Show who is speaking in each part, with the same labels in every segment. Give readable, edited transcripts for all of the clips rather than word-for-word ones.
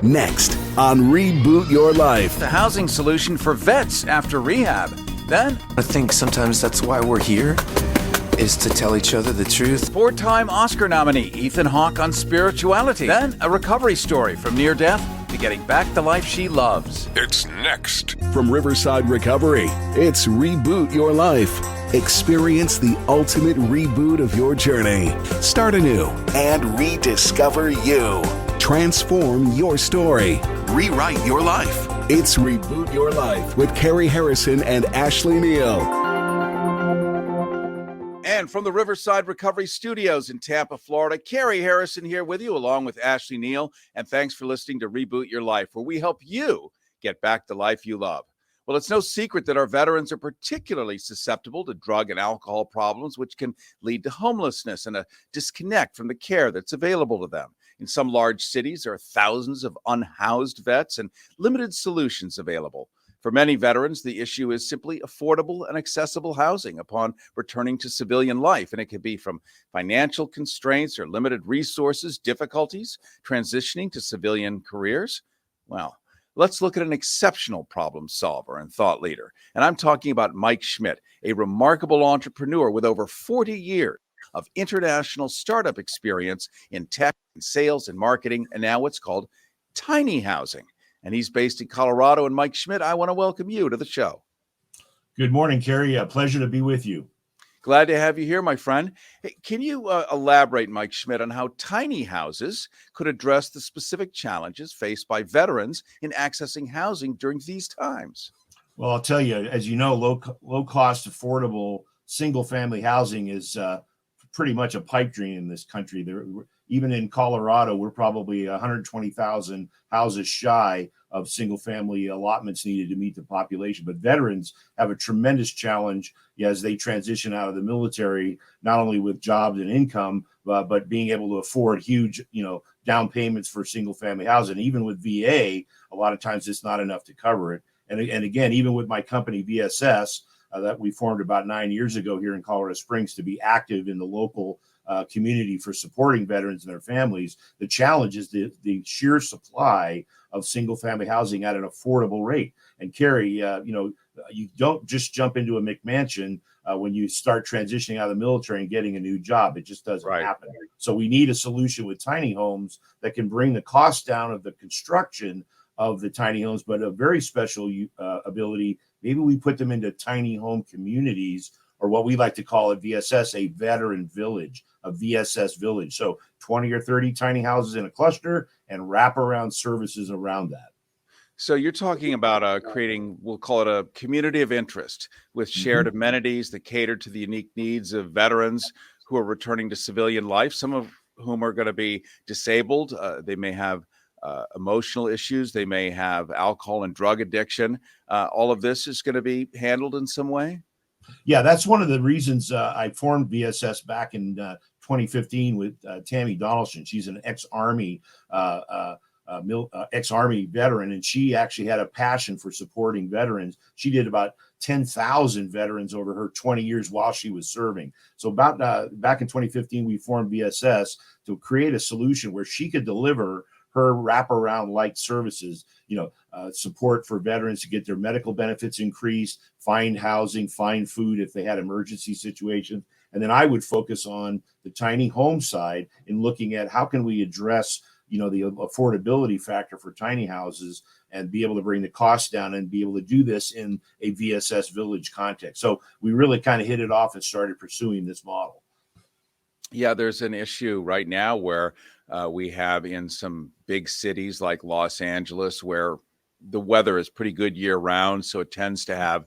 Speaker 1: Next on Reboot Your Life.
Speaker 2: The housing solution for vets after rehab. Then,
Speaker 3: I think sometimes that's why we're here, is to tell each other the truth.
Speaker 2: four-time Oscar nominee Ethan Hawke on spirituality. Then, a recovery story from near death to getting back the life she loves.
Speaker 4: It's next.
Speaker 1: From Riverside Recovery, it's Reboot Your Life. Experience the ultimate reboot of your journey. Start anew and rediscover you. Transform your story. Rewrite your life. It's Reboot Your Life with Cary Harrison and Ashley Neal.
Speaker 2: And from the Riverside Recovery Studios in Tampa, Florida, Cary Harrison here with you, along with Ashley Neal. And thanks for listening to Reboot Your Life, where we help you get back the life you love. Well, it's no secret that our veterans are particularly susceptible to drug and alcohol problems, which can lead to homelessness and a disconnect from the care that's available to them. In some large cities, there are thousands of unhoused vets and limited solutions available. For many veterans, the issue is simply affordable and accessible housing upon returning to civilian life. And it can be from financial constraints or limited resources, difficulties, transitioning to civilian careers. Well, let's look at an exceptional problem solver and thought leader. And I'm talking about Mike Schmidt, a remarkable entrepreneur with over 40 years of international startup experience in tech and sales and marketing, and now what's called tiny housing. And he's based in Colorado. And Mike Schmidt, I want to welcome you to the show.
Speaker 5: Good morning, Cary. A pleasure to be with you.
Speaker 2: Glad to have you here, my friend. Hey, can you elaborate, Mike Schmidt, on how tiny houses could address the specific challenges faced by veterans in accessing housing during these times?
Speaker 5: Well, I'll tell you, as you know, low cost, affordable, single family housing is pretty much a pipe dream in this country. Even in Colorado, we're probably 120,000 houses shy of single family allotments needed to meet the population. But veterans have a tremendous challenge as they transition out of the military, not only with jobs and income, but being able to afford huge, down payments for single family housing. Even with VA, a lot of times it's not enough to cover it. And again, even with my company VSS, that we formed about 9 years ago here in Colorado Springs to be active in the local community for supporting veterans and their families. The challenge is the sheer supply of single family housing at an affordable rate. And Cary, you don't just jump into a McMansion when you start transitioning out of the military and getting a new job. It just doesn't happen. So we need a solution with tiny homes that can bring the cost down of the construction of the tiny homes, but a very special ability. Maybe we put them into tiny home communities, or what we like to call at VSS, a veteran village, a VSS village. So 20 or 30 tiny houses in a cluster and wraparound services around that.
Speaker 2: So you're talking about creating, we'll call it a community of interest with shared amenities that cater to the unique needs of veterans who are returning to civilian life, some of whom are going to be disabled. They may have emotional issues. They may have alcohol and drug addiction. All of this is going to be handled in some way.
Speaker 5: Yeah, that's one of the reasons I formed VSS back in 2015 with Tammy Donaldson. She's an ex-Army veteran, and she actually had a passion for supporting veterans. She did about 10,000 veterans over her 20 years while she was serving. So about back in 2015, we formed VSS to create a solution where she could deliver her wraparound like services, support for veterans to get their medical benefits increased, find housing, find food if they had emergency situations. And then I would focus on the tiny home side in looking at how can we address, the affordability factor for tiny houses and be able to bring the cost down and be able to do this in a VSS village context. So we really kind of hit it off and started pursuing this model.
Speaker 2: Yeah, there's an issue right now where we have in some big cities like Los Angeles where the weather is pretty good year round. So it tends to have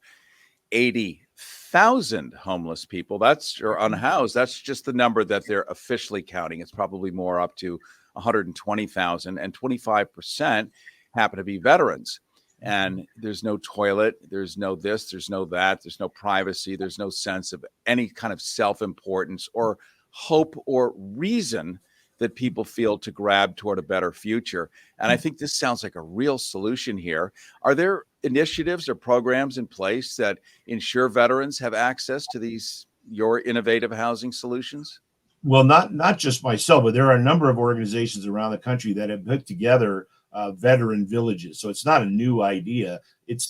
Speaker 2: 80,000 homeless people. Or unhoused. That's just the number that they're officially counting. It's probably more up to 120,000, and 25% happen to be veterans. And there's no toilet, there's no this, there's no that, there's no privacy, there's no sense of any kind of self-importance or hope or reason that people feel to grab toward a better future. And I think this sounds like a real solution here. Are there initiatives or programs in place that ensure veterans have access to your innovative housing solutions?
Speaker 5: Well, not just myself, but there are a number of organizations around the country that have put together veteran villages. So it's not a new idea. It's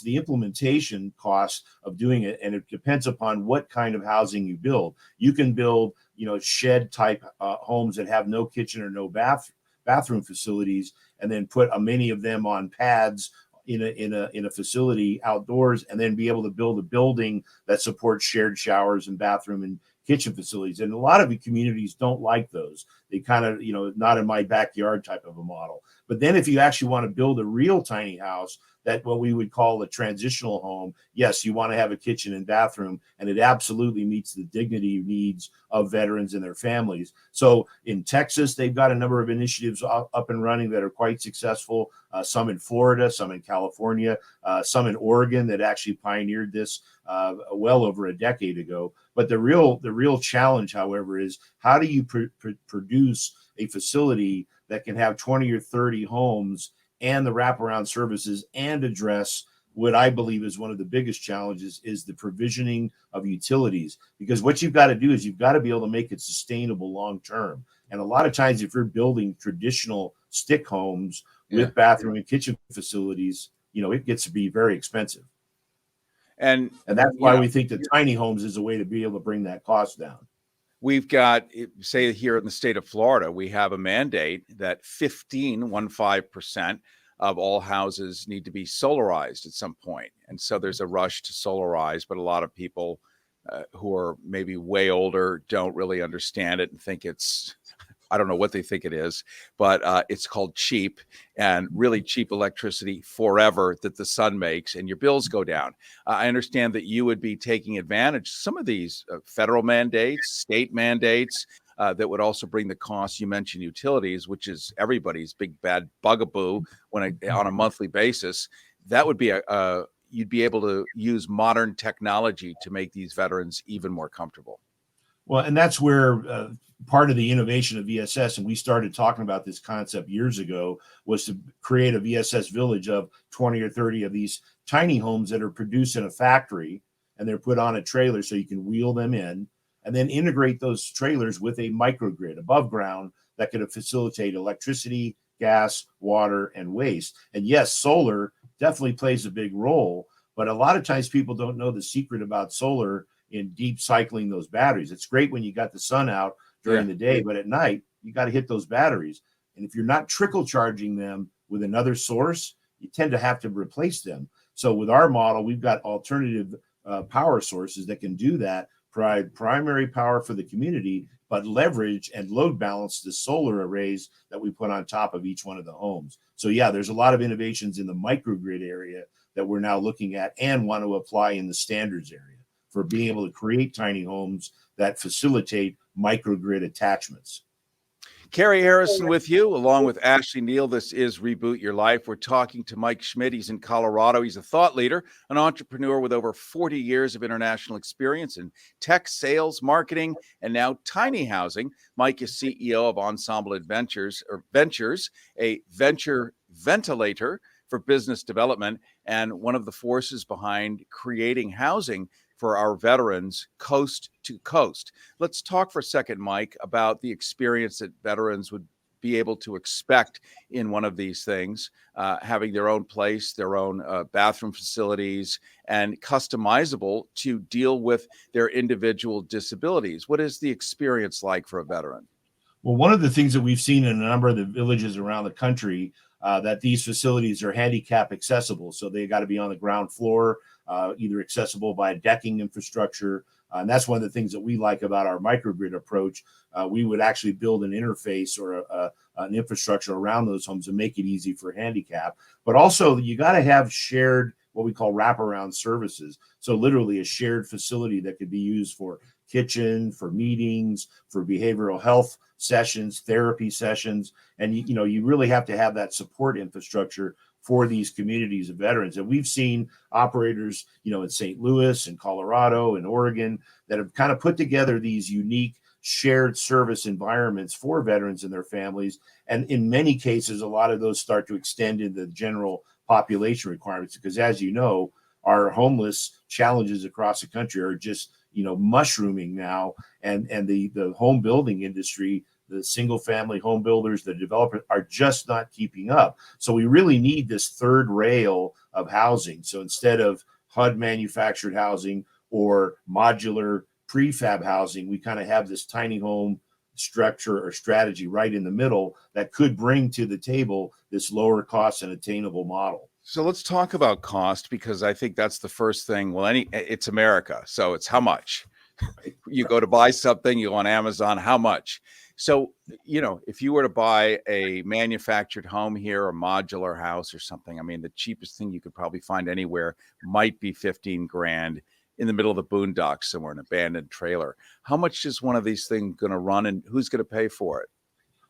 Speaker 5: the implementation cost of doing it, and it depends upon what kind of housing you build. You can build, shed type homes that have no kitchen or no bathroom facilities, and then put many of them on pads in a facility outdoors, and then be able to build a building that supports shared showers and bathroom and kitchen facilities. And a lot of the communities don't like those. They kind of, not in my backyard type of a model. But then if you actually want to build a real tiny house, that what we would call a transitional home, yes, you want to have a kitchen and bathroom, and it absolutely meets the dignity needs of veterans and their families. So in Texas, they've got a number of initiatives up and running that are quite successful. Some in Florida, some in California, some in Oregon that actually pioneered this well over a decade ago. But the real challenge, however, is how do you produce a facility that can have 20 or 30 homes and the wraparound services and address what I believe is one of the biggest challenges, is the provisioning of utilities. Because what you've got to do is you've got to be able to make it sustainable long term. And a lot of times, if you're building traditional stick homes with bathroom and kitchen facilities, it gets to be very expensive. And that's why we think that tiny homes is a way to be able to bring that cost down.
Speaker 2: We've got, say here in the state of Florida, we have a mandate that 15% of all houses need to be solarized at some point. And so there's a rush to solarize, but a lot of people who are maybe way older don't really understand it and think it's, I don't know what they think it is, but it's called cheap, and really cheap electricity forever that the sun makes, and your bills go down. I understand that you would be taking advantage of some of these federal mandates, state mandates that would also bring the costs. You mentioned utilities, which is everybody's big bad bugaboo on a monthly basis. That would be you'd be able to use modern technology to make these veterans even more comfortable.
Speaker 5: Well, and that's where part of the innovation of VSS, and we started talking about this concept years ago, was to create a VSS village of 20 or 30 of these tiny homes that are produced in a factory, and they're put on a trailer so you can wheel them in, and then integrate those trailers with a microgrid above ground that could facilitate electricity, gas, water, and waste. And yes, solar definitely plays a big role, but a lot of times people don't know the secret about solar in deep cycling those batteries. It's great when you got the sun out during the day, but at night you got to hit those batteries. And if you're not trickle charging them with another source, you tend to have to replace them. So with our model, we've got alternative power sources that can do that, provide primary power for the community, but leverage and load balance the solar arrays that we put on top of each one of the homes. So there's a lot of innovations in the microgrid area that we're now looking at and want to apply in the standards area for being able to create tiny homes that facilitate microgrid attachments.
Speaker 2: Cary Harrison with you, along with Ashley Neal. This is Reboot Your Life. We're talking to Mike Schmidt. He's in Colorado. He's a thought leader, an entrepreneur with over 40 years of international experience in tech, sales, marketing, and now tiny housing. Mike is CEO of Ensemble Ventures, a venture ventilator for business development, and one of the forces behind creating housing for our veterans coast to coast. Let's talk for a second, Mike, about the experience that veterans would be able to expect in one of these things, having their own place, their own bathroom facilities, and customizable to deal with their individual disabilities. What is the experience like for a veteran?
Speaker 5: Well, one of the things that we've seen in a number of the villages around the country, that these facilities are handicap accessible. So they got to be on the ground floor, either accessible by decking infrastructure. And that's one of the things that we like about our microgrid approach. We would actually build an interface or an infrastructure around those homes to make it easy for handicap. But also you got to have shared, what we call wraparound services. So literally a shared facility that could be used for kitchen, for meetings, for behavioral health sessions, therapy sessions. And you really have to have that support infrastructure for these communities of veterans. And we've seen operators, in St. Louis and Colorado and Oregon that have kind of put together these unique shared service environments for veterans and their families. And in many cases, a lot of those start to extend into the general population requirements, because as you know, our homeless challenges across the country are just, mushrooming now. And the home building industry, the single family home builders, the developers are just not keeping up. So we really need this third rail of housing. So instead of HUD manufactured housing or modular prefab housing, we kind of have this tiny home structure or strategy right in the middle that could bring to the table this lower cost and attainable model.
Speaker 2: So let's talk about cost, because I think that's the first thing. Well, it's America, so it's how much. You go to buy something, you go on Amazon, how much? So, if you were to buy a manufactured home here, a modular house or something, I mean, the cheapest thing you could probably find anywhere might be 15 grand in the middle of the boondocks somewhere, an abandoned trailer. How much is one of these things going to run, and who's going to pay for it?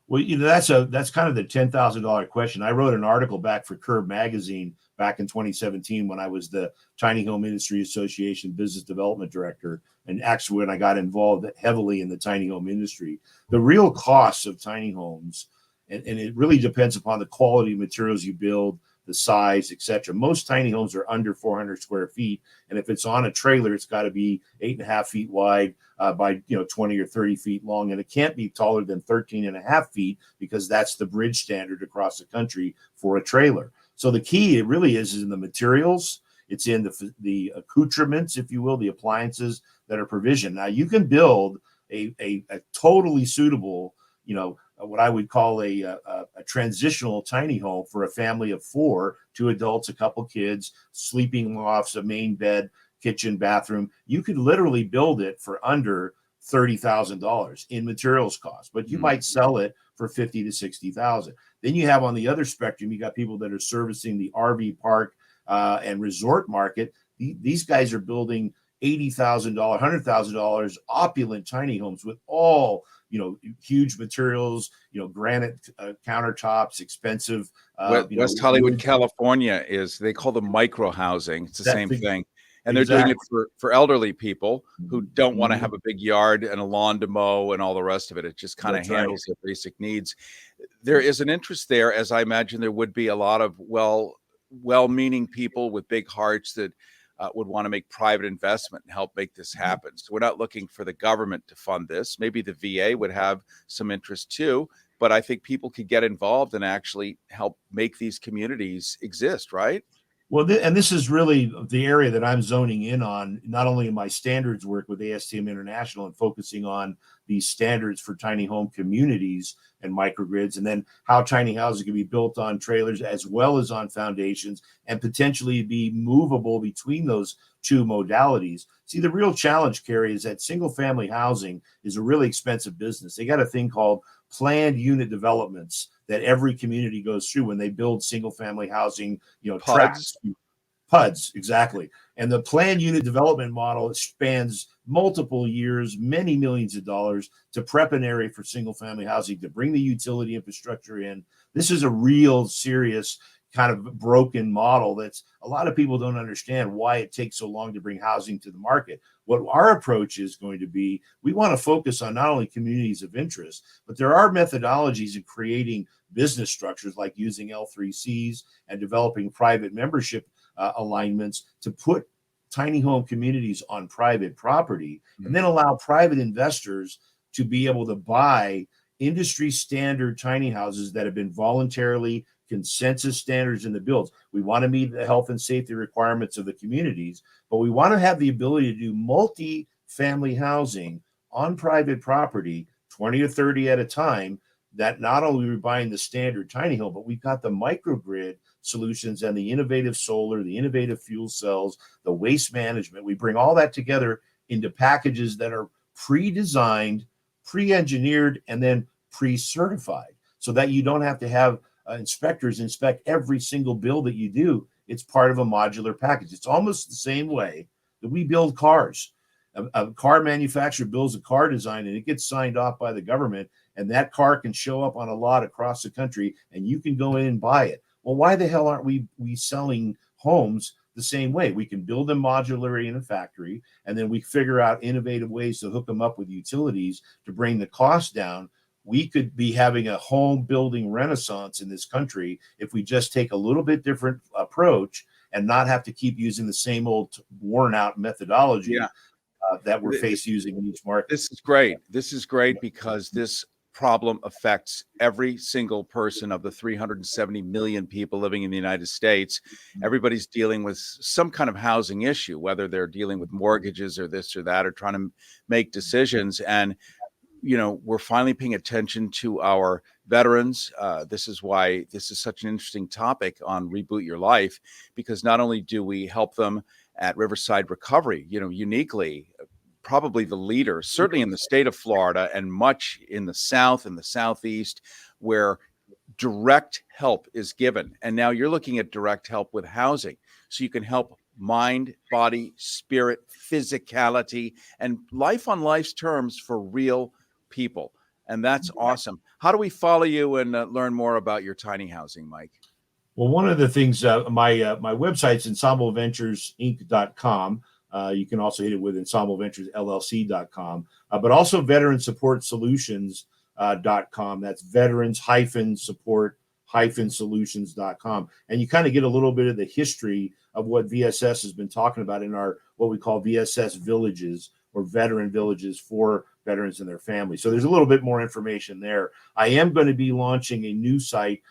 Speaker 5: Well, that's kind of the $10,000 question. I wrote an article back for Curb magazine back in 2017 when I was the Tiny Home Industry Association business development director, and actually when I got involved heavily in the tiny home industry. The real costs of tiny homes, and it really depends upon the quality of materials you build, the size, etc. Most tiny homes are under 400 square feet, and if it's on a trailer, it's got to be 8.5 feet wide by 20 or 30 feet long, and it can't be taller than 13.5 feet because that's the bridge standard across the country for a trailer. So the key, it really is in the materials. It's in the accoutrements, if you will, the appliances that are provisioned. Now you can build a totally suitable, what I would call a transitional tiny home for a family of 4, 2 adults, a couple kids, sleeping lofts, a main bed, kitchen, bathroom. You could literally build it for under $30,000 in materials cost, but you might sell it for $50,000 to $60,000. Then you have on the other spectrum, you got people that are servicing the RV park and resort market. These guys are building $80,000, $100,000 opulent tiny homes with all huge materials, granite countertops, expensive.
Speaker 2: West Hollywood, California they call them micro housing. It's the same thing. And they're doing it for elderly people who don't want to have a big yard and a lawn to mow and all the rest of it. It just kind of handles their basic needs. There is an interest there, as I imagine there would be a lot of well-meaning people with big hearts that would want to make private investment and help make this happen. So we're not looking for the government to fund this. Maybe the VA would have some interest too, but I think people could get involved and actually help make these communities exist, right?
Speaker 5: Well, and this is really the area that I'm zoning in on, not only in my standards work with ASTM International and focusing on these standards for tiny home communities and microgrids, and then how tiny houses can be built on trailers as well as on foundations and potentially be movable between those two modalities. See, the real challenge, Cary, is that single family housing is a really expensive business. They got a thing called planned unit developments that every community goes through when they build single family housing, tracts, PUDs, exactly. And the planned unit development model spans multiple years, many millions of dollars to prep an area for single family housing, to bring the utility infrastructure in. This is a real serious kind of broken model that's a lot of people don't understand why it takes so long to bring housing to the market. What our approach is going to be, we want to focus on not only communities of interest, but there are methodologies in creating business structures like using L3Cs and developing private membership alignments to put tiny home communities on private property, and then allow private investors to be able to buy industry standard tiny houses that have been voluntarily consensus standards in the builds. We want to meet the health and safety requirements of the communities, but we want to have the ability to do multi-family housing on private property, 20 or 30 at a time, that not only we're buying the standard tiny home, but we've got the microgrid solutions and the innovative solar, the innovative fuel cells, the waste management. We bring all that together into packages that are pre-designed, pre-engineered, and then pre-certified, so that you don't have to have inspectors inspect every single build that you do. It's part of a modular package. It's almost the same way that we build cars. A car manufacturer builds a car design and it gets signed off by the government, and that car can show up on a lot across the country and you can go in and buy it. Well, why the hell aren't we selling homes the same way? We can build them modularly in a factory, and then we figure out innovative ways to hook them up with utilities to bring the cost down. We could be having a home building renaissance in this country if we just take a little bit different approach and not have to keep using the same old worn out methodology that we're using in each market.
Speaker 2: This is great. This is great because this problem affects every single person of the 370 million people living in the United States. Everybody's dealing with some kind of housing issue, whether they're dealing with mortgages or this or that, or trying to make decisions. And, you know, we're finally paying attention to our veterans. This is why this is such an interesting topic on Reboot Your Life, because not only do we help them at Riverside Recovery, you know, uniquely, probably the leader, certainly in the state of Florida and much in the South and the Southeast, where direct help is given. And now you're looking at direct help with housing. So you can help mind, body, spirit, physicality, and life on life's terms for real people. And that's awesome. How do we follow you and learn more about your tiny housing, Mike?
Speaker 5: Well, one of the things, my website's ensembleventuresinc.com. You can also hit it with ensembleventuresllc.com, but also veteransupportsolutions.com. That's veterans-support-solutions.com. And you kind of get a little bit of the history of what VSS has been talking about in our, what we call VSS villages, or veteran villages for veterans and their families. So there's a little bit more information there. I am going to be launching a new site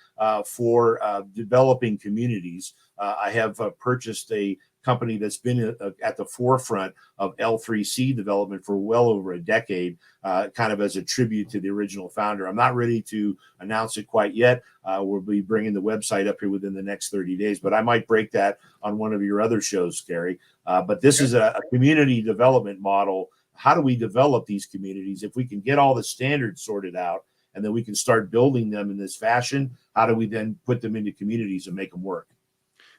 Speaker 5: for developing communities. I have purchased a company that's been at the forefront of L3C development for well over a decade, kind of as a tribute to the original founder. I'm not ready to announce it quite yet. We'll be bringing the website up here within the next 30 days, but I might break that on one of your other shows, Cary. But this is a community development model. How do we develop these communities? If we can get all the standards sorted out, and then we can start building them in this fashion, how do we then put them into communities and make them work?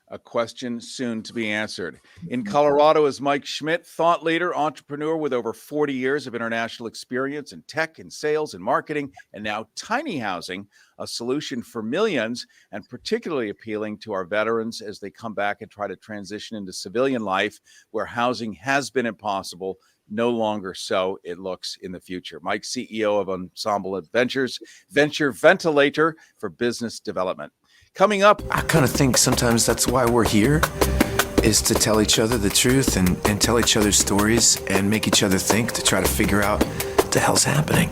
Speaker 2: A question soon to be answered. In Colorado is Mike Schmidt, thought leader, entrepreneur with over 40 years of international experience in tech and sales and marketing, and now tiny housing, a solution for millions, and particularly appealing to our veterans as they come back and try to transition into civilian life where housing has been impossible. No longer so, it looks, in the future. Mike, CEO of Ensemble Adventures, venture ventilator for business development. Coming up,
Speaker 3: I kind of think sometimes that's why we're here, is to tell each other the truth and tell each other stories and make each other think, to try to figure out what the hell's happening.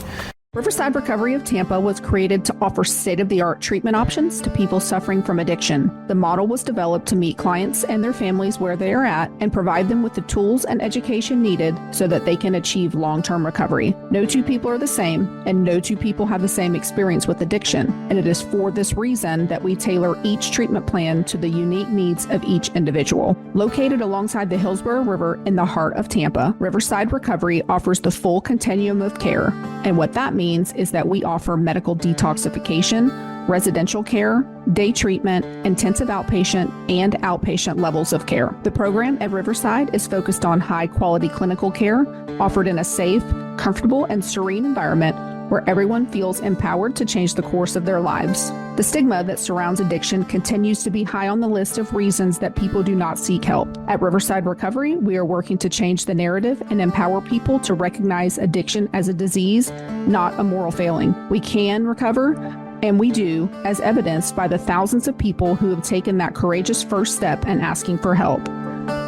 Speaker 4: Riverside Recovery of Tampa was created to offer state-of-the-art treatment options to people suffering from addiction. The model was developed to meet clients and their families where they are at and provide them with the tools and education needed so that they can achieve long-term recovery. No two people are the same, and no two people have the same experience with addiction. And it is for this reason that we tailor each treatment plan to the unique needs of each individual. Located alongside the Hillsborough River in the heart of Tampa, Riverside Recovery offers the full continuum of care. And what that means is that we offer medical detoxification, residential care, day treatment, intensive outpatient, and outpatient levels of care. The program at Riverside is focused on high-quality clinical care offered in a safe, comfortable, and serene environment where everyone feels empowered to change the course of their lives. The stigma that surrounds addiction continues to be high on the list of reasons that people do not seek help. At Riverside Recovery, we are working to change the narrative and empower people to recognize addiction as a disease, not a moral failing. We can recover, and we do, as evidenced by the thousands of people who have taken that courageous first step in asking for help.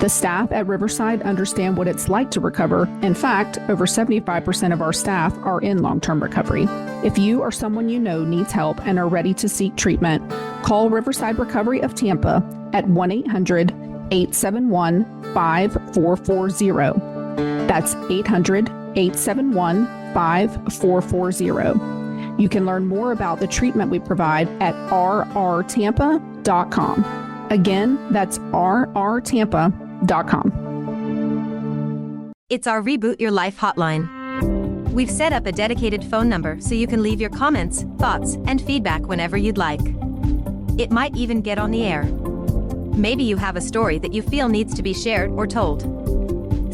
Speaker 4: The staff at Riverside understand what it's like to recover. In fact, over 75% of our staff are in long-term recovery. If you or someone you know needs help and are ready to seek treatment, call Riverside Recovery of Tampa at 1-800-871-5440. That's 800-871-5440. You can learn more about the treatment we provide at rrtampa.com. Again, that's rrtampa.com.
Speaker 6: It's our Reboot Your Life hotline. We've set up a dedicated phone number so you can leave your comments, thoughts, and feedback whenever you'd like. It might even get on the air. Maybe you have a story that you feel needs to be shared or told.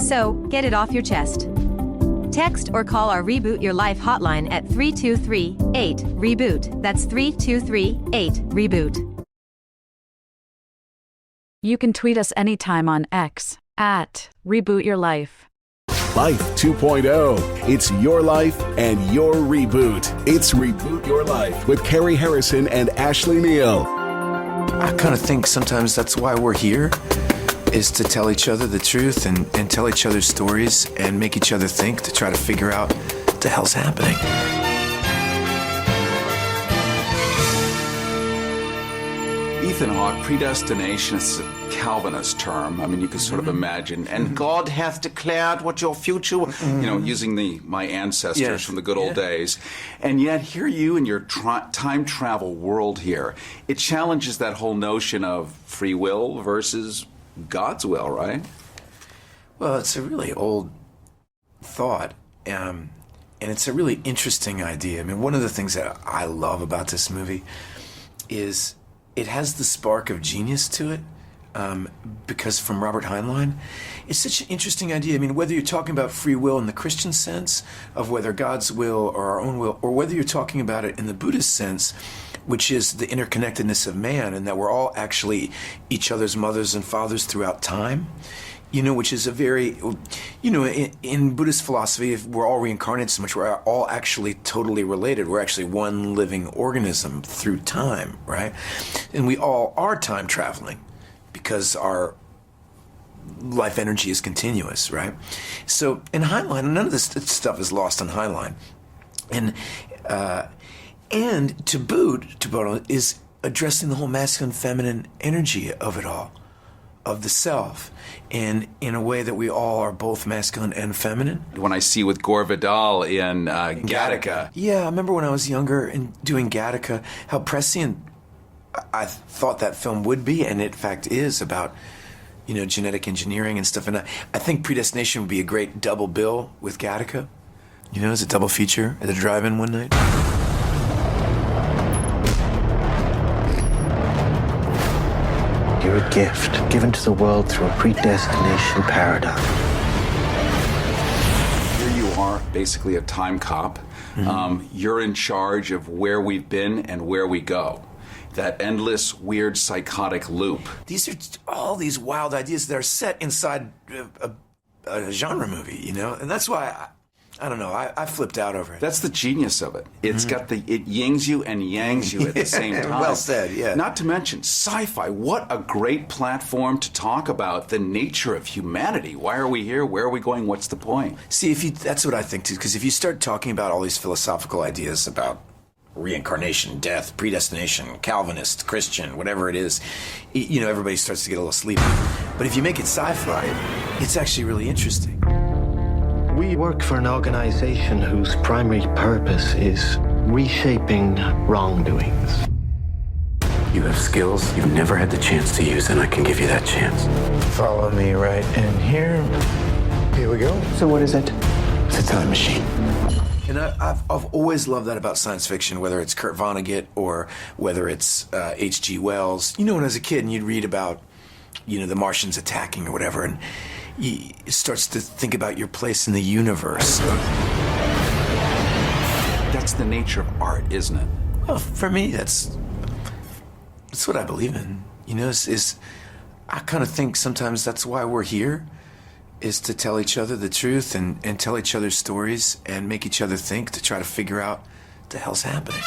Speaker 6: So, get it off your chest. Text or call our Reboot Your Life hotline at 323-8-REBOOT. That's 323-8-REBOOT.
Speaker 7: You can tweet us anytime on X at Reboot Your Life.
Speaker 1: Life 2.0. It's your life and your reboot. It's Reboot Your Life with Cary Harrison and Ashley Neal.
Speaker 3: I kind of think sometimes that's why we're here, is to tell each other the truth and tell each other stories and make each other think, to try to figure out what the hell's happening.
Speaker 2: Ethan Hawke, predestination is a Calvinist term. I mean, you can sort of imagine, and God hath declared what your future, using my ancestors from the good old days. And yet, here you in your time travel world here, it challenges that whole notion of free will versus God's will, right?
Speaker 3: Well, it's a really old thought, and it's a really interesting idea. I mean, one of the things that I love about this movie is it has the spark of genius to it, because from Robert Heinlein, it's such an interesting idea. I mean, whether you're talking about free will in the Christian sense of whether God's will or our own will, or whether you're talking about it in the Buddhist sense, which is the interconnectedness of man and that we're all actually each other's mothers and fathers throughout time, which is a very, in Buddhist philosophy, if we're all reincarnated so much, we're all actually totally related. We're actually one living organism through time, right? And we all are time traveling because our life energy is continuous, right? So in Heinlein, none of this stuff is lost on Heinlein. And to boot, is addressing the whole masculine, feminine energy of it all, of the self, and in a way that we all are both masculine and feminine.
Speaker 2: When I see with Gore Vidal in Gattaca.
Speaker 3: Yeah, I remember when I was younger and doing Gattaca, how prescient I thought that film would be, and it in fact is, about genetic engineering and stuff. And I think Predestination would be a great double bill with Gattaca, as a double feature at the drive-in one night.
Speaker 8: You're a gift given to the world through a predestination paradigm.
Speaker 2: Here you are, basically a time cop. You're in charge of where we've been and where we go. That endless, weird, psychotic loop.
Speaker 3: These are all these wild ideas that are set inside a genre movie, and that's why I don't know. I flipped out over it.
Speaker 2: That's the genius of it. It's got it yings you and yangs you at the same time.
Speaker 3: Well said, yeah.
Speaker 2: Not to mention sci-fi. What a great platform to talk about the nature of humanity. Why are we here? Where are we going? What's the point?
Speaker 3: See, that's what I think too, because if you start talking about all these philosophical ideas about reincarnation, death, predestination, Calvinist, Christian, whatever it is, everybody starts to get a little sleepy. But if you make it sci-fi, it's actually really interesting.
Speaker 8: We work for an organization whose primary purpose is reshaping wrongdoings.
Speaker 9: You have skills you've never had the chance to use, and I can give you that chance.
Speaker 8: Follow me right in here. Here we go. So what is it?
Speaker 9: It's a time machine.
Speaker 3: And I've always loved that about science fiction, whether it's Kurt Vonnegut or whether it's H.G. Wells. When I was a kid and you'd read about, the Martians attacking or whatever, and it starts to think about your place in the universe.
Speaker 2: That's the nature of art, isn't it?
Speaker 3: Well, for me, that's what I believe in. I kind of think sometimes that's why we're here, is to tell each other the truth and tell each other stories and make each other think, to try to figure out what the hell's happening.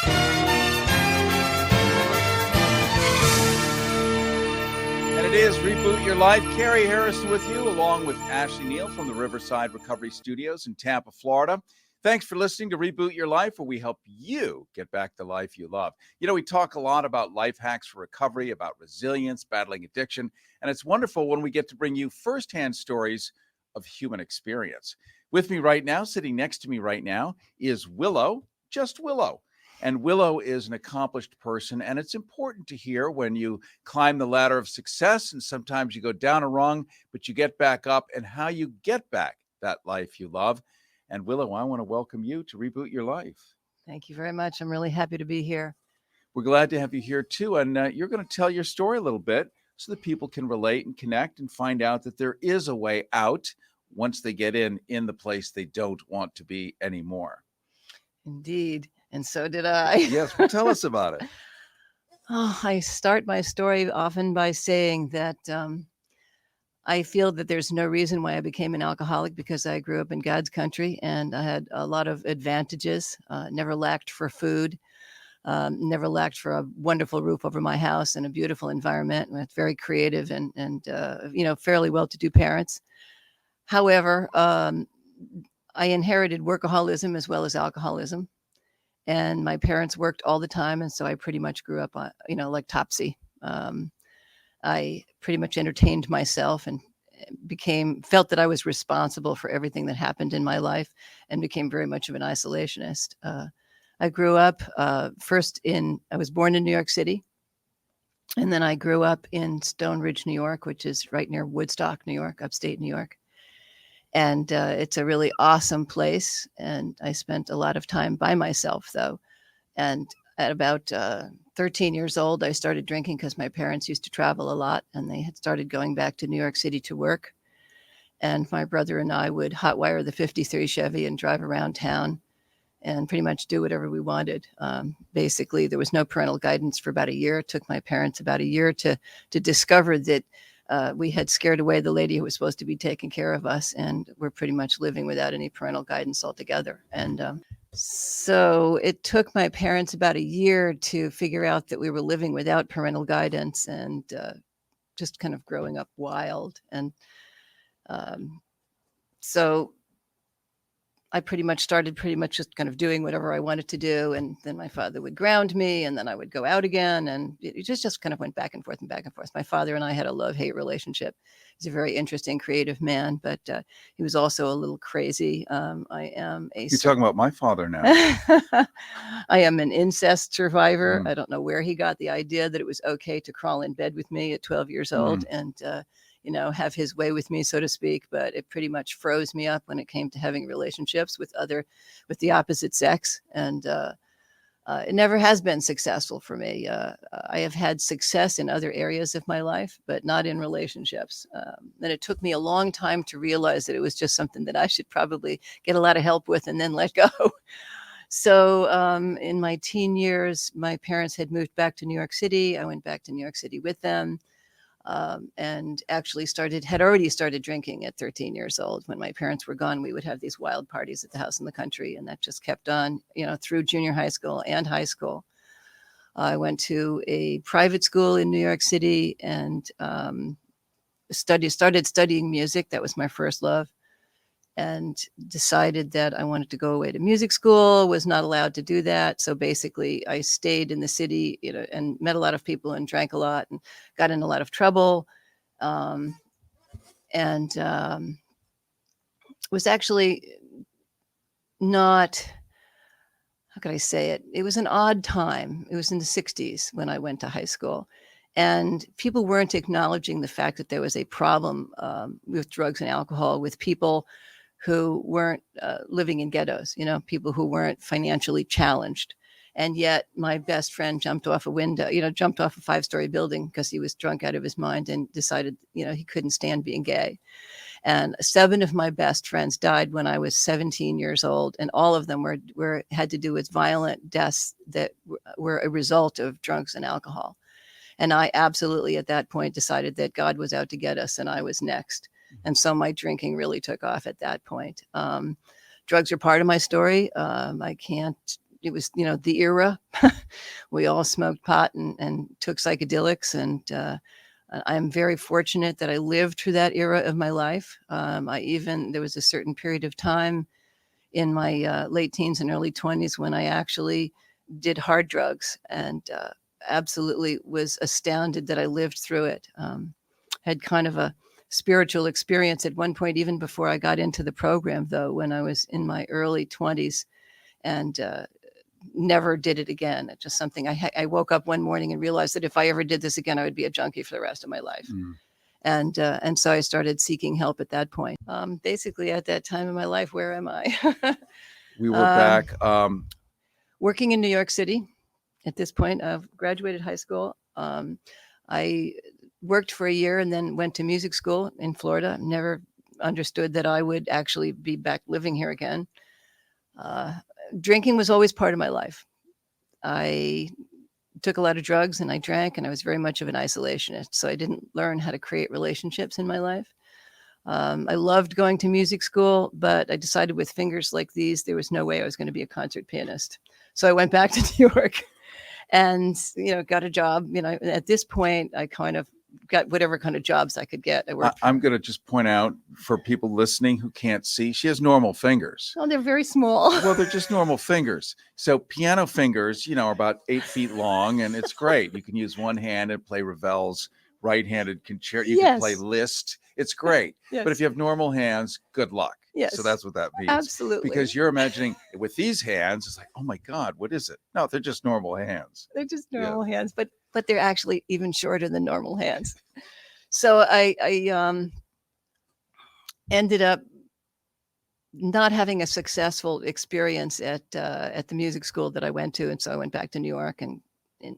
Speaker 2: It is Reboot Your Life. Cary Harrison with you, along with Ashley Neal from the Riverside Recovery Studios in Tampa, Florida. Thanks for listening to Reboot Your Life, where we help you get back the life you love. We talk a lot about life hacks for recovery, about resilience, battling addiction, and it's wonderful when we get to bring you firsthand stories of human experience. With me right now, sitting next to me right now, is Willow, just Willow. And Willow is an accomplished person, and it's important to hear when you climb the ladder of success, and sometimes you go down a rung, but you get back up, and how you get back that life you love. And Willow, I want to welcome you to Reboot Your Life.
Speaker 10: Thank you very much. I'm really happy to be here.
Speaker 2: We're glad to have you here too, and you're going to tell your story a little bit so that people can relate and connect and find out that there is a way out once they get in the place they don't want to be anymore.
Speaker 10: Indeed. And so did I.
Speaker 2: Yes, well, tell us about it.
Speaker 10: I start my story often by saying that I feel that there's no reason why I became an alcoholic, because I grew up in God's country and I had a lot of advantages, never lacked for food, never lacked for a wonderful roof over my house and a beautiful environment with very creative and fairly well-to-do parents. However, I inherited workaholism as well as alcoholism. And my parents worked all the time. And so I pretty much grew up on, like Topsy. I pretty much entertained myself and felt that I was responsible for everything that happened in my life, and became very much of an isolationist. I grew up I was born in New York City, and then I grew up in Stone Ridge, New York, which is right near Woodstock, New York, upstate New York. And it's a really awesome place. And I spent a lot of time by myself, though. And at about 13 years old, I started drinking because my parents used to travel a lot, and they had started going back to New York City to work. And my brother and I would hotwire the 53 Chevy and drive around town and pretty much do whatever we wanted. Basically, there was no parental guidance for about a year. It took my parents about a year to discover that we had scared away the lady who was supposed to be taking care of us, and we're pretty much living without any parental guidance altogether. And so it took my parents about a year to figure out that we were living without parental guidance and just kind of growing up wild. And so I pretty much started just kind of doing whatever I wanted to do. And then my father would ground me, and then I would go out again. And it just kind of went back and forth and back and forth. My father and I had a love-hate relationship. He's a very interesting, creative man, but he was also a little crazy.
Speaker 2: You're talking about my father now.
Speaker 10: I am an incest survivor.
Speaker 2: Mm.
Speaker 10: I don't know where he got the idea that it was okay to crawl in bed with me at 12 years old and have his way with me, so to speak. But it pretty much froze me up when it came to having relationships with the opposite sex. And it never has been successful for me. I have had success in other areas of my life, but not in relationships. And it took me a long time to realize that it was just something that I should probably get a lot of help with and then let go. So in my teen years, my parents had moved back to New York City. I went back to New York City with them. And actually had already started drinking at 13 years old. When my parents were gone, we would have these wild parties at the house in the country, and that just kept on, through junior high school and high school. I went to a private school in New York City and started studying music. That was my first love, and decided that I wanted to go away to music school, was not allowed to do that. So basically I stayed in the city, and met a lot of people and drank a lot and got in a lot of trouble. Was actually not, how could I say it? It was an odd time. It was in the 60s when I went to high school. And people weren't acknowledging the fact that there was a problem with drugs and alcohol with people who weren't living in ghettos, people who weren't financially challenged. And yet my best friend jumped off a 5-story building because he was drunk out of his mind and decided, he couldn't stand being gay. And 7 of my best friends died when I was 17 years old. And all of them had to do with violent deaths that were a result of drugs and alcohol. And I absolutely at that point decided that God was out to get us and I was next. And so my drinking really took off at that point. Drugs are part of my story. It was, the era. We all smoked pot and took psychedelics. And I'm very fortunate that I lived through that era of my life. There was a certain period of time in my late teens and early 20s when I actually did hard drugs and absolutely was astounded that I lived through it. Had kind of a spiritual experience at one point, even before I got into the program, though, when I was in my early 20s, and never did it again. It's just something I woke up one morning and realized that if I ever did this again, I would be a junkie for the rest of my life. And so I started seeking help at that point. Basically, at that time in my life, where am I?
Speaker 2: We were back.
Speaker 10: Working in New York City at this point. I've graduated high school. I worked for a year and then went to music school in Florida. Never understood that I would actually be back living here again. Drinking was always part of my life. I took a lot of drugs and I drank, and I was very much of an isolationist. So I didn't learn how to create relationships in my life. I loved going to music school, but I decided with fingers like these, there was no way I was going to be a concert pianist. So I went back to New York and, got a job. At this point, I kind of got whatever kind of jobs I could get.
Speaker 2: I'm going to just point out for people listening who can't see, she has normal fingers.
Speaker 10: Oh, they're very small.
Speaker 2: Well, they're just normal fingers. So piano fingers, are about 8 feet long, and it's great. You can use one hand and play Ravel's right-handed concerto. You can play Liszt. It's great.
Speaker 10: Yes.
Speaker 2: But if you have normal hands, good luck.
Speaker 10: Yes.
Speaker 2: So that's what that means.
Speaker 10: Absolutely.
Speaker 2: Because you're imagining with these hands, it's like, oh my God, what is it? No, they're just normal hands.
Speaker 10: They're just normal hands, but they're actually even shorter than normal hands. So I ended up not having a successful experience at the music school that I went to. And so I went back to New York, and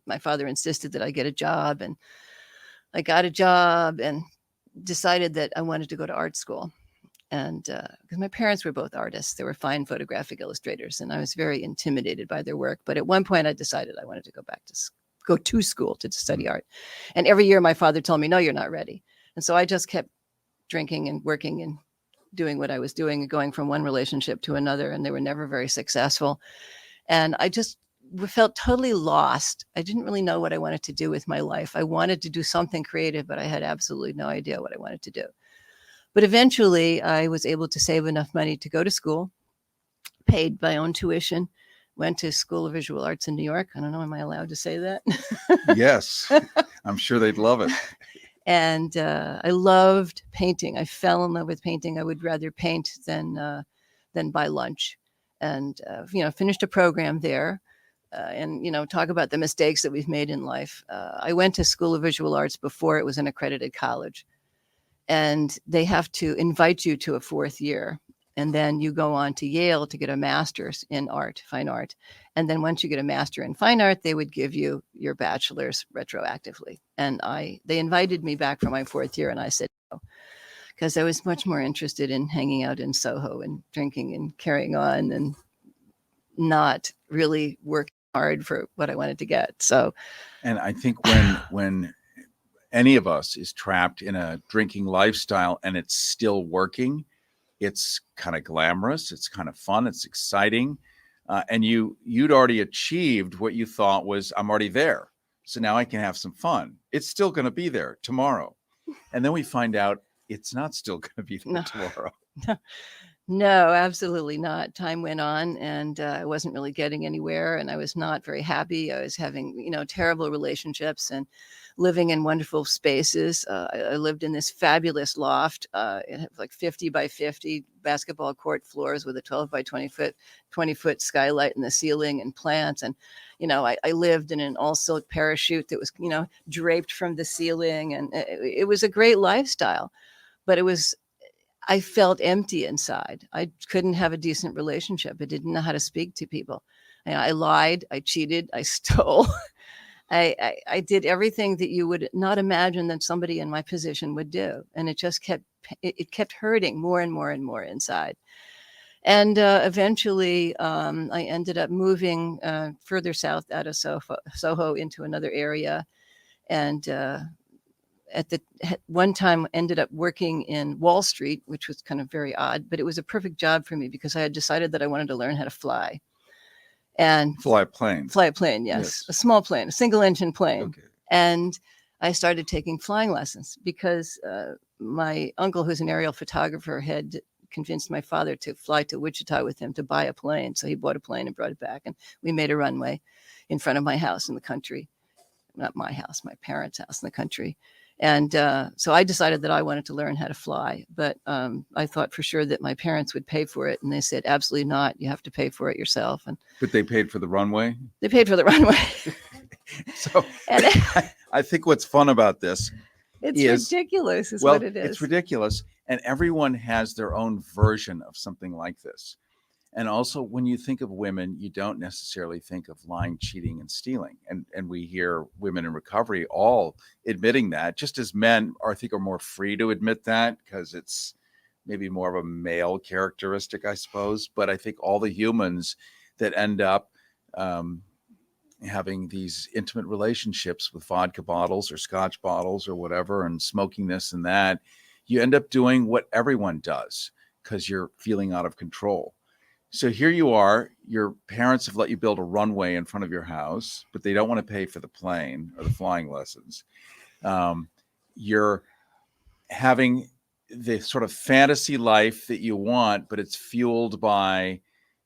Speaker 10: my father insisted that I get a job, and I got a job and decided that I wanted to go to art school. And because my parents were both artists, they were fine photographic illustrators, and I was very intimidated by their work. But at one point I decided I wanted to go to school to study art. And every year my father told me, no, you're not ready. And so I just kept drinking and working and doing what I was doing and going from one relationship to another. And they were never very successful. And I just felt totally lost. I didn't really know what I wanted to do with my life. I wanted to do something creative, but I had absolutely no idea what I wanted to do. But eventually I was able to save enough money to go to school, paid my own tuition, went to School of Visual Arts in New York. I don't know, am I allowed to say that?
Speaker 2: Yes, I'm sure they'd love it.
Speaker 10: And I loved painting. I fell in love with painting. I would rather paint than buy lunch. And, finished a program there. And talk about the mistakes that we've made in life. I went to School of Visual Arts before it was an accredited college, and they have to invite you to a fourth year, and then you go on to Yale to get a master's in fine art, and then once you get a master in fine art, they would give you your bachelor's retroactively. And they invited me back for my fourth year, and I said no, because I was much more interested in hanging out in Soho and drinking and carrying on, and not really working hard for what I wanted to get. So,
Speaker 2: and I think when any of us is trapped in a drinking lifestyle and it's still working, it's kind of glamorous, it's kind of fun, it's exciting, and you'd already achieved what you thought was, I'm already there, so now I can have some fun. It's still going to be there tomorrow, and then we find out it's not still going to be there tomorrow.
Speaker 10: No, absolutely not. Time went on, and I wasn't really getting anywhere, and I was not very happy. I was having, terrible relationships and living in wonderful spaces. I lived in this fabulous loft. It had like 50 by 50 basketball court floors with a 12 by 20 foot skylight in the ceiling and plants. And, I lived in an all silk parachute that was, draped from the ceiling. And it was a great lifestyle, but I felt empty inside. I couldn't have a decent relationship. I didn't know how to speak to people. I lied, I cheated, I stole. I did everything that you would not imagine that somebody in my position would do. And it just kept hurting more and more and more inside. And eventually I ended up moving further south out of Soho into another area. And at one time ended up working in Wall Street, which was kind of very odd, but it was a perfect job for me because I had decided that I wanted to learn how to fly. And
Speaker 2: fly a plane.
Speaker 10: Yes. A small plane, a single engine plane.
Speaker 2: Okay.
Speaker 10: And I started taking flying lessons because my uncle, who's an aerial photographer, had convinced my father to fly to Wichita with him to buy a plane. So he bought a plane and brought it back, and we made a runway in front of my house in the country. Not my house, my parents' house in the country. And so I decided that I wanted to learn how to fly, but I thought for sure that my parents would pay for it. And they said, absolutely not. You have to pay for it yourself.
Speaker 2: But they paid for the runway?
Speaker 10: They paid for the runway.
Speaker 2: So I think what's fun about this
Speaker 10: is ridiculous is what it is.
Speaker 2: It's ridiculous. And everyone has their own version of something like this. And also, when you think of women, you don't necessarily think of lying, cheating, and stealing. And we hear women in recovery all admitting that, just as men I think are more free to admit that because it's maybe more of a male characteristic, I suppose. But I think all the humans that end up having these intimate relationships with vodka bottles or scotch bottles or whatever, and smoking this and that, you end up doing what everyone does because you're feeling out of control. So here you are, your parents have let you build a runway in front of your house, but they don't want to pay for the plane or the flying lessons. you're having the sort of fantasy life that you want, but it's fueled by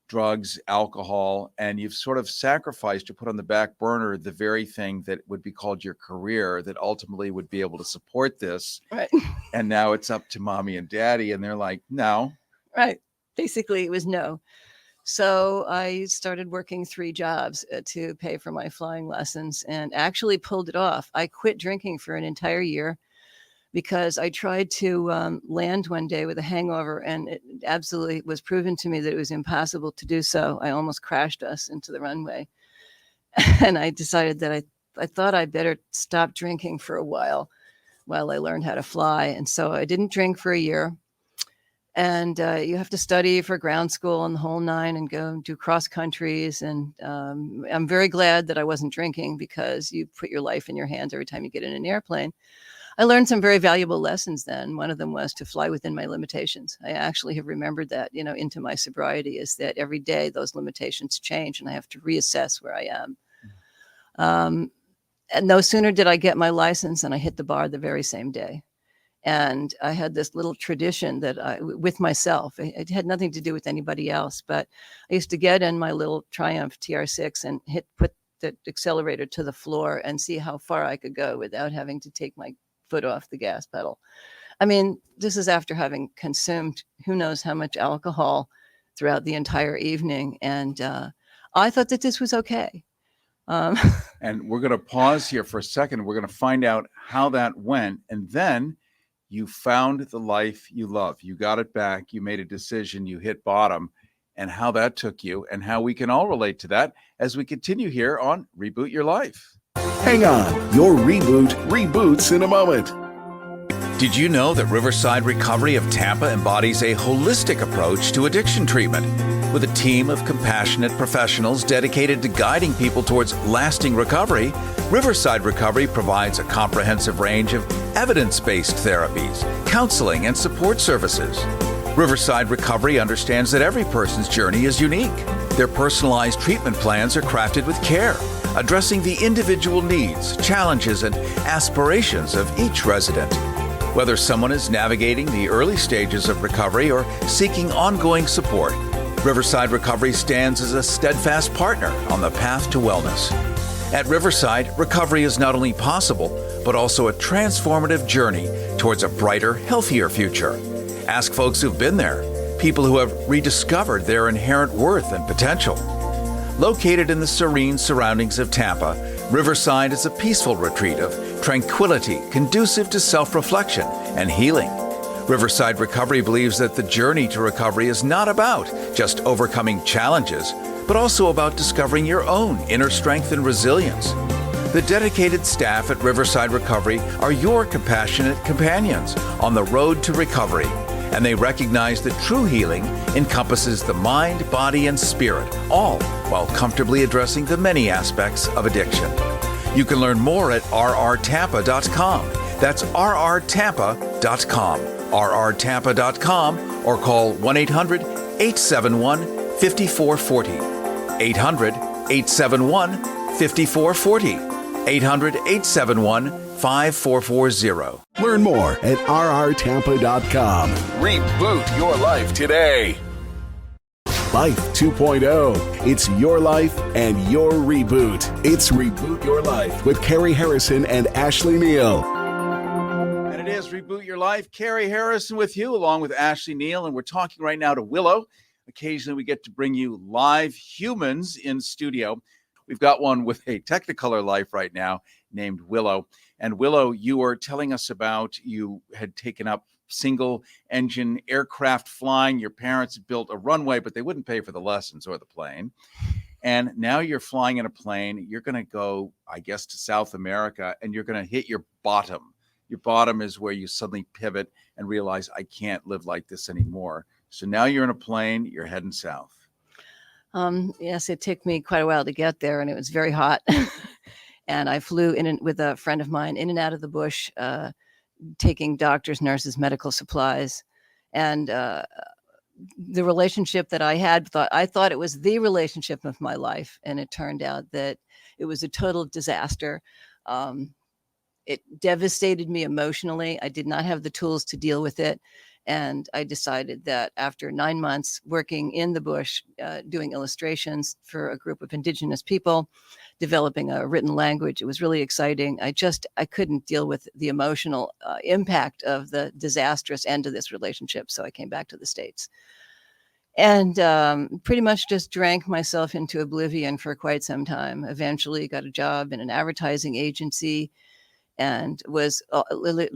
Speaker 2: drugs, alcohol, and you've sort of sacrificed or put on the back burner the very thing that would be called your career that ultimately would be able to support this.
Speaker 10: Right.
Speaker 2: And now it's up to mommy and daddy, and they're like, no.
Speaker 10: Right. Basically, it was no. So I started working 3 jobs to pay for my flying lessons and actually pulled it off. I quit drinking for an entire year because I tried to land one day with a hangover, and it absolutely was proven to me that it was impossible to do so. I almost crashed us into the runway. And I decided that I thought I'd better stop drinking for a while I learned how to fly. And so I didn't drink for a year. And you have to study for ground school and the whole 9 and go and do cross countries. And I'm very glad that I wasn't drinking, because you put your life in your hands every time you get in an airplane. I learned some very valuable lessons then. One of them was to fly within my limitations. I actually have remembered that, into my sobriety, is that every day those limitations change and I have to reassess where I am. And no sooner did I get my license than I hit the bar the very same day. And I had this little tradition that with myself, it had nothing to do with anybody else, but I used to get in my little Triumph TR6 and put the accelerator to the floor and see how far I could go without having to take my foot off the gas pedal. I mean, this is after having consumed who knows how much alcohol throughout the entire evening. And I thought that this was okay.
Speaker 2: And we're going to pause here for a second. We're going to find out how that went. And then you found the life you love. You got it back. You made a decision. You hit bottom, and how that took you, and how we can all relate to that as we continue here on Reboot Your Life.
Speaker 1: Hang on, your reboot reboots in a moment.
Speaker 2: Did you know that Riverside Recovery of Tampa embodies a holistic approach to addiction treatment? With a team of compassionate professionals dedicated to guiding people towards lasting recovery, Riverside Recovery provides a comprehensive range of evidence-based therapies, counseling, and support services. Riverside Recovery understands that every person's journey is unique. Their personalized treatment plans are crafted with care, addressing the individual needs, challenges, and aspirations of each resident. Whether someone is navigating the early stages of recovery or seeking ongoing support, Riverside Recovery stands as a steadfast partner on the path to wellness. At Riverside, recovery is not only possible, but also a transformative journey towards a brighter, healthier future. Ask folks who've been there, people who have rediscovered their inherent worth and potential. Located in the serene surroundings of Tampa, Riverside is a peaceful retreat of tranquility conducive to self-reflection and healing. Riverside Recovery believes that the journey to recovery is not about just overcoming challenges, but also about discovering your own inner strength and resilience. The dedicated staff at Riverside Recovery are your compassionate companions on the road to recovery, and they recognize that true healing encompasses the mind, body, and spirit, all while comfortably addressing the many aspects of addiction. You can learn more at rrtampa.com. That's rrtampa.com. rrtampa.com, or call 1-800-871-5440. 800-871-5440. 800-871-5440.
Speaker 1: Learn more at rrtampa.com. Reboot your life today. Life 2.0. It's your life and your reboot. It's Reboot Your Life with Cary Harrison and Ashley Neal.
Speaker 2: And it is Reboot Your Life. Cary Harrison with you, along with Ashley Neal. And we're talking right now to Willow. Occasionally we get to bring you live humans in studio. We've got one with a Technicolor life right now named Willow. And Willow, you were telling us about you had taken up single engine aircraft flying. Your parents built a runway, but they wouldn't pay for the lessons or the plane. And now you're flying in a plane. You're going to go, I guess, to South America, and you're going to hit your bottom. Your bottom is where you suddenly pivot and realize, I can't live like this anymore. So now you're in a plane, you're heading south.
Speaker 10: Yes, it took me quite a while to get there, and it was very hot. And I flew with a friend of mine in and out of the bush, taking doctors, nurses, medical supplies. And the relationship that I had, I thought it was the relationship of my life. And it turned out that it was a total disaster. it devastated me emotionally. I did not have the tools to deal with it. And I decided that after 9 months working in the bush, doing illustrations for a group of indigenous people, developing a written language, it was really exciting. I couldn't deal with the emotional impact of the disastrous end of this relationship. So I came back to the States and pretty much just drank myself into oblivion for quite some time. Eventually got a job in an advertising agency and was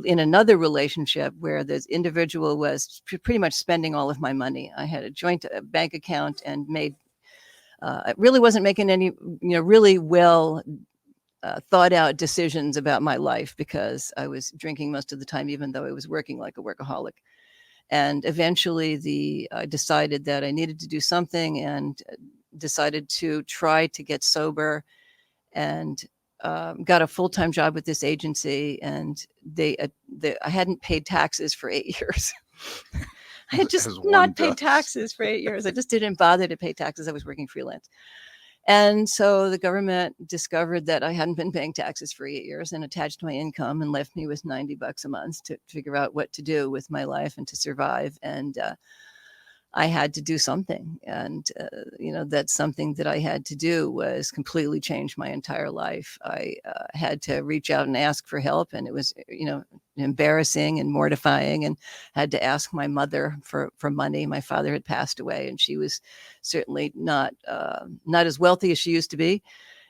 Speaker 10: in another relationship where this individual was pretty much spending all of my money. I had a joint bank account and I really wasn't making any, really well thought out decisions about my life because I was drinking most of the time, even though I was working like a workaholic. And eventually I decided that I needed to do something and decided to try to get sober and got a full-time job with this agency. And I hadn't paid taxes for 8 years. I had just not paid taxes for 8 years. I just didn't bother to pay taxes. I was working freelance. And so the government discovered that I hadn't been paying taxes for 8 years and attached my income and left me with $90 a month to figure out what to do with my life and to survive. And I had to do something. And, that's something that I had to do was completely change my entire life. I had to reach out and ask for help. And it was, embarrassing and mortifying, and had to ask my mother for money. My father had passed away and she was certainly not as wealthy as she used to be.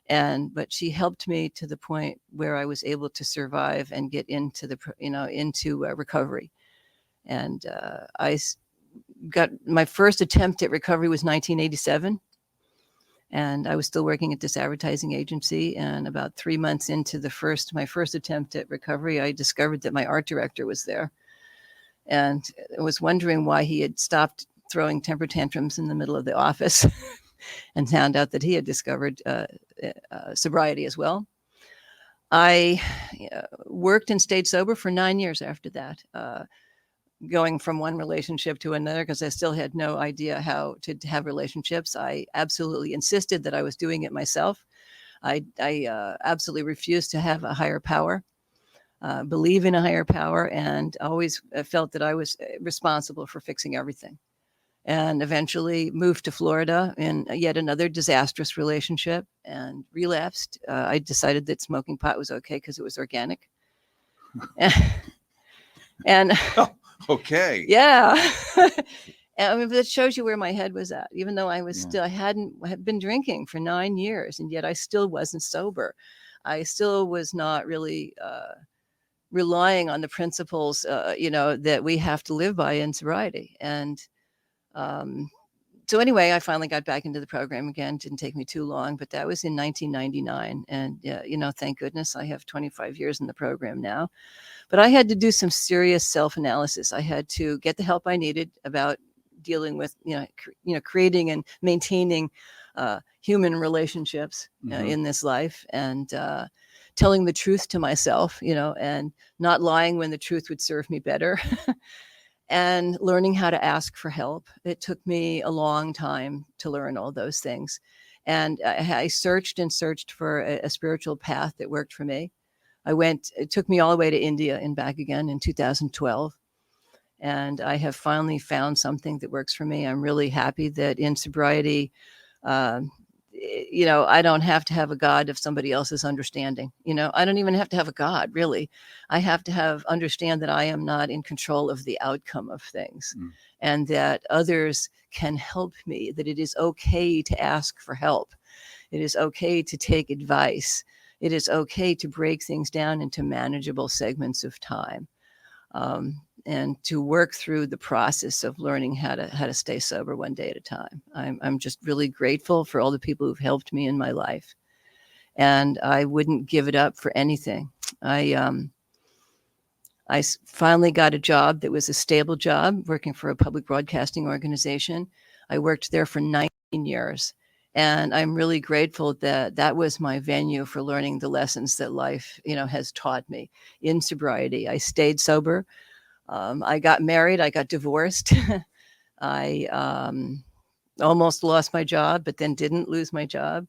Speaker 10: But she helped me to the point where I was able to survive and get into into recovery. And I got my first attempt at recovery was 1987. And I was still working at this advertising agency. And about 3 months into my first attempt at recovery, I discovered that my art director was there. And I was wondering why he had stopped throwing temper tantrums in the middle of the office and found out that he had discovered sobriety as well. I worked and stayed sober for 9 years after that. Going from one relationship to another because I still had no idea how to have relationships. I absolutely insisted that I was doing it myself. I absolutely refused to have a higher power, believe in a higher power, and always felt that I was responsible for fixing everything. And eventually moved to Florida in yet another disastrous relationship and relapsed. I decided that smoking pot was okay because it was organic. and
Speaker 2: Okay.
Speaker 10: Yeah. I mean, that shows you where my head was at, even though I had been drinking for 9 years, and yet I still wasn't sober. I still was not really relying on the principles, that we have to live by in sobriety. And so anyway, I finally got back into the program again. Didn't take me too long, but that was in 1999. And, thank goodness I have 25 years in the program now. But I had to do some serious self-analysis. I had to get the help I needed about dealing with, creating and maintaining human relationships in this life, and telling the truth to myself, and not lying when the truth would serve me better. And learning how to ask for help. It took me a long time to learn all those things. And I searched and searched for a spiritual path that worked for me. It took me all the way to India and back again in 2012. And I have finally found something that works for me. I'm really happy that in sobriety, I don't have to have a God of somebody else's understanding. I don't even have to have a God, really. I have to understand that I am not in control of the outcome of things, and that others can help me, that it is okay to ask for help. It is okay to take advice. It is okay to break things down into manageable segments of time, and to work through the process of learning how to stay sober one day at a time. I'm just really grateful for all the people who've helped me in my life, and I wouldn't give it up for anything. I finally got a job that was a stable job, working for a public broadcasting organization. I worked there for 19 years. And I'm really grateful that that was my venue for learning the lessons that life, has taught me in sobriety. I stayed sober. I got married. I got divorced. I almost lost my job, but then didn't lose my job.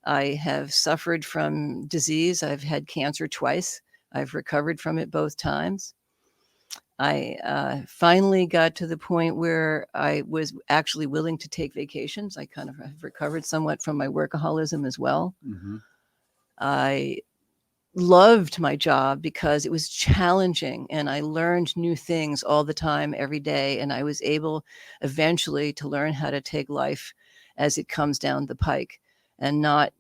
Speaker 10: I have suffered from disease. I've had cancer twice. I've recovered from it both times. I finally got to the point where I was actually willing to take vacations. I kind of have recovered somewhat from my workaholism as well.
Speaker 2: Mm-hmm.
Speaker 10: I loved my job because it was challenging and I learned new things all the time, every day. And I was able eventually to learn how to take life as it comes down the pike and not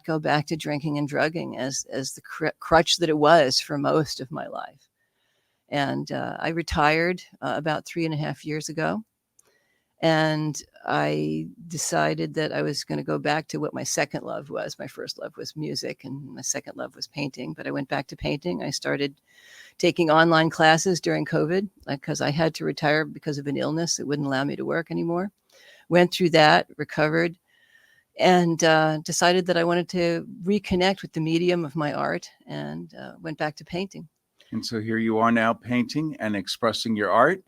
Speaker 10: go back to drinking and drugging as the crutch that it was for most of my life. And I retired about 3.5 years ago. And I decided that I was going to go back to what my second love was. My first love was music and my second love was painting. But I went back to painting. I started taking online classes during COVID because I had to retire because of an illness that wouldn't allow me to work anymore. Went through that, recovered, and decided that I wanted to reconnect with the medium of my art and went back to painting.
Speaker 2: And so here you are now painting and expressing your art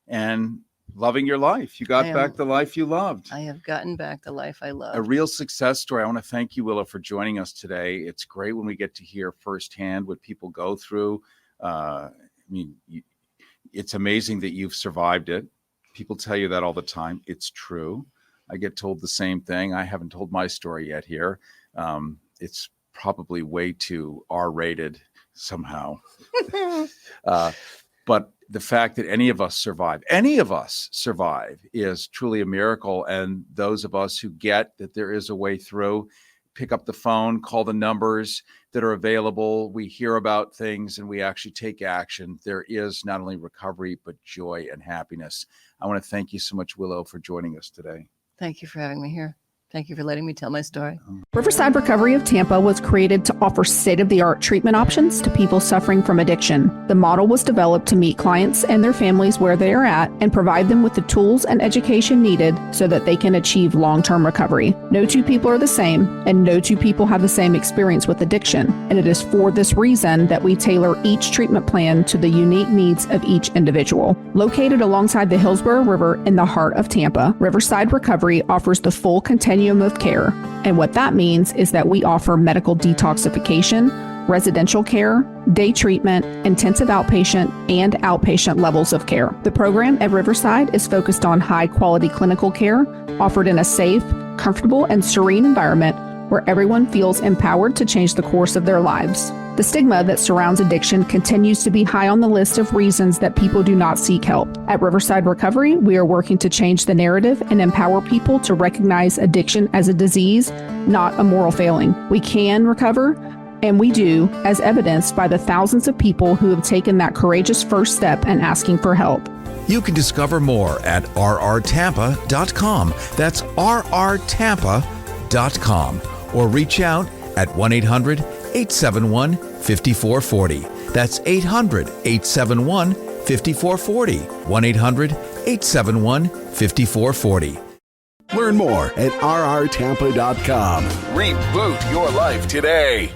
Speaker 2: and loving your life. You got back the life you loved.
Speaker 10: I have gotten back the life I loved.
Speaker 2: A real success story. I want to thank you, Willow, for joining us today. It's great when we get to hear firsthand what people go through. It's amazing that you've survived it. People tell you that all the time. It's true. I get told the same thing. I haven't told my story yet here. It's probably way too R-rated somehow. But the fact that any of us survive is truly a miracle. And those of us who get that there is a way through, pick up the phone, call the numbers that are available. We hear about things and we actually take action. There is not only recovery, but joy and happiness. I want to thank you so much, Willow, for joining us today.
Speaker 10: Thank you for having me here. Thank you for letting me tell my story.
Speaker 4: Riverside Recovery of Tampa was created to offer state-of-the-art treatment options to people suffering from addiction. The model was developed to meet clients and their families where they are at and provide them with the tools and education needed so that they can achieve long-term recovery. No two people are the same, and no two people have the same experience with addiction. And it is for this reason that we tailor each treatment plan to the unique needs of each individual. Located alongside the Hillsborough River in the heart of Tampa, Riverside Recovery offers the full continuum of care. And what that means is that we offer medical detoxification, residential care, day treatment, intensive outpatient, and outpatient levels of care. The program at Riverside is focused on high-quality clinical care offered in a safe, comfortable, and serene environment where everyone feels empowered to change the course of their lives. The stigma that surrounds addiction continues to be high on the list of reasons that people do not seek help. At Riverside Recovery, we are working to change the narrative and empower people to recognize addiction as a disease, not a moral failing. We can recover, and we do, as evidenced by the thousands of people who have taken that courageous first step in asking for help.
Speaker 11: You can discover more at rrtampa.com. That's rrtampa.com. Or reach out at 1-800-871-5440. That's 800-871-5440. 1-800-871-5440.
Speaker 1: Learn more at rrtampa.com. Reboot your life today.